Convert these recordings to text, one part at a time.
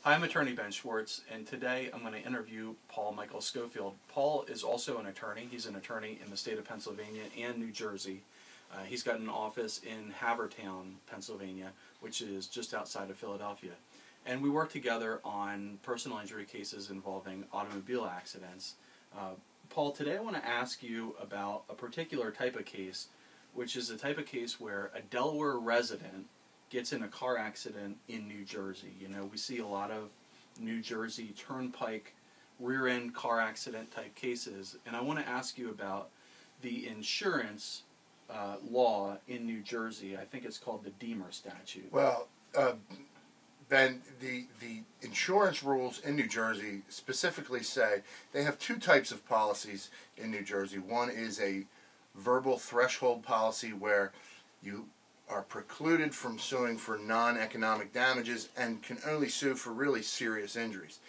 Hi, I'm attorney Ben Schwartz, and today I'm going to interview Paul Michael Schofield. Paul is also an attorney. He's an attorney in the state of Pennsylvania and New Jersey. He's got an office in Havertown, Pennsylvania, which is just outside of Philadelphia. And we work together on personal injury cases involving automobile accidents. Paul, today I want to ask you about a particular type of case, which is a type of case where a Delaware resident gets in a car accident in New Jersey. You know, we see a lot of New Jersey turnpike rear-end car accident type cases, and I want to ask you about the insurance law in New Jersey. I think it's called the Deemer statute. Well, Ben, the insurance rules in New Jersey specifically say they have two types of policies in New Jersey. One is a verbal threshold policy where you are precluded from suing for non-economic damages and can only sue for really serious injuries,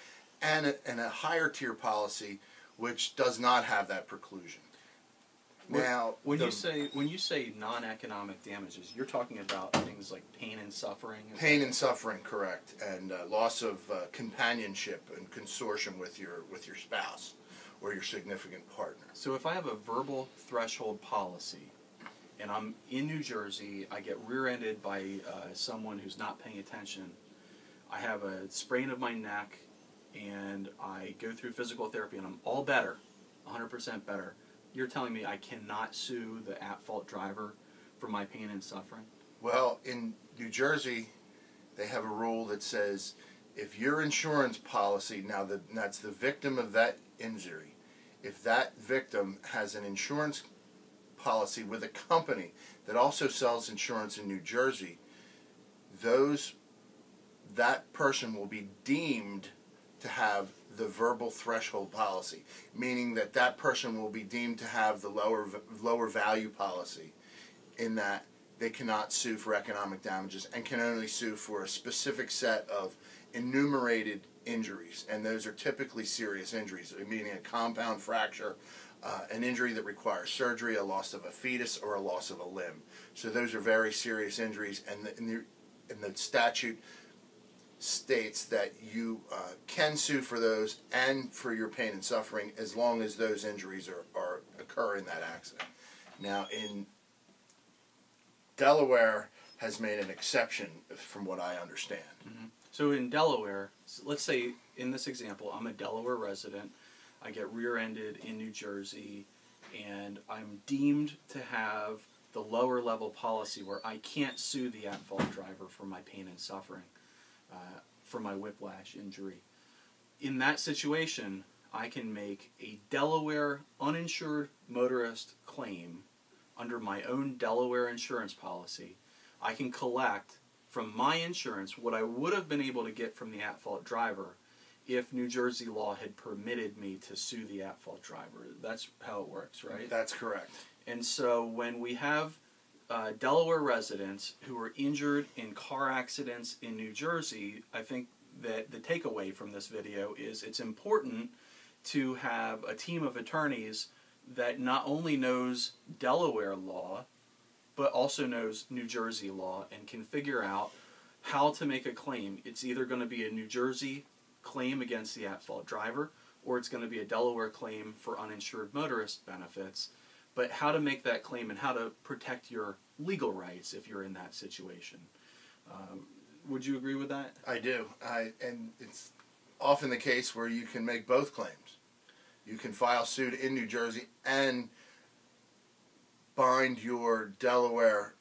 and a higher tier policy which does not have that preclusion. Now, when you say non-economic damages, you're talking about things like pain and suffering. Pain and suffering, correct, and loss of companionship and consortium with your spouse or your significant partner. So if I have a verbal threshold policy, and I'm in New Jersey, I get rear-ended by someone who's not paying attention, I have a sprain of my neck, and I go through physical therapy, and I'm all better, 100% better. You're telling me I cannot sue the at-fault driver for my pain and suffering? Well, in New Jersey, they have a rule that says if your insurance policy, that's the victim of that injury, if that victim has an insurance policy with a company that also sells insurance in New Jersey, that person will be deemed to have the verbal threshold policy, meaning that person will be deemed to have the lower value policy, in that they cannot sue for economic damages and can only sue for a specific set of enumerated injuries, and those are typically serious injuries, meaning a compound fracture, an injury that requires surgery, a loss of a fetus, or a loss of a limb. So those are very serious injuries, and the statute states that you can sue for those and for your pain and suffering as long as those injuries occur in that accident. Now, in Delaware has made an exception, from what I understand. Mm-hmm. So in Delaware, let's say in this example, I'm a Delaware resident, I get rear-ended in New Jersey, and I'm deemed to have the lower level policy where I can't sue the at-fault driver for my pain and suffering, for my whiplash injury. In that situation, I can make a Delaware uninsured motorist claim under my own Delaware insurance policy. I can collect from my insurance what I would have been able to get from the at-fault driver if New Jersey law had permitted me to sue the at-fault driver. That's how it works, right? That's correct. And so when we have Delaware residents who are injured in car accidents in New Jersey, I think that the takeaway from this video is it's important to have a team of attorneys that not only knows Delaware law, but also knows New Jersey law and can figure out how to make a claim. It's either going to be a New Jersey claim against the at-fault driver, or it's going to be a Delaware claim for uninsured motorist benefits. But how to make that claim and how to protect your legal rights if you're in that situation. Would you agree with that? I do. And it's often the case where you can make both claims. You can file suit in New Jersey and bind your Delaware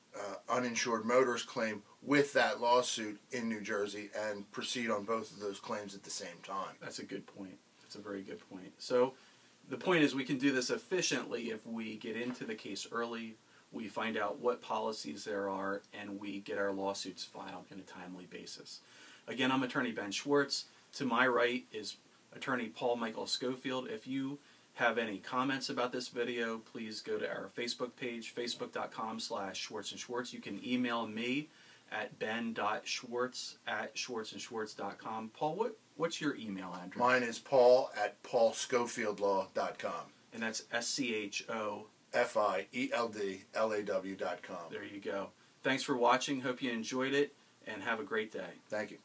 uninsured motorist claim with that lawsuit in New Jersey and proceed on both of those claims at the same time. That's a good point. That's a very good point. So the point is we can do this efficiently if we get into the case early, we find out what policies there are, and we get our lawsuits filed in a timely basis. Again, I'm attorney Ben Schwartz. To my right is attorney Paul Michael Schofield. If you have any comments about this video, please go to our Facebook page, facebook.com/schwartzandschwartz. You can email me at ben.schwartz@schwartzandschwartz.com. Paul, what's your email address? Mine is paul@paulschofieldlaw.com. And that's SCHOFIELDLAW.com. There you go. Thanks for watching. Hope you enjoyed it, and have a great day. Thank you.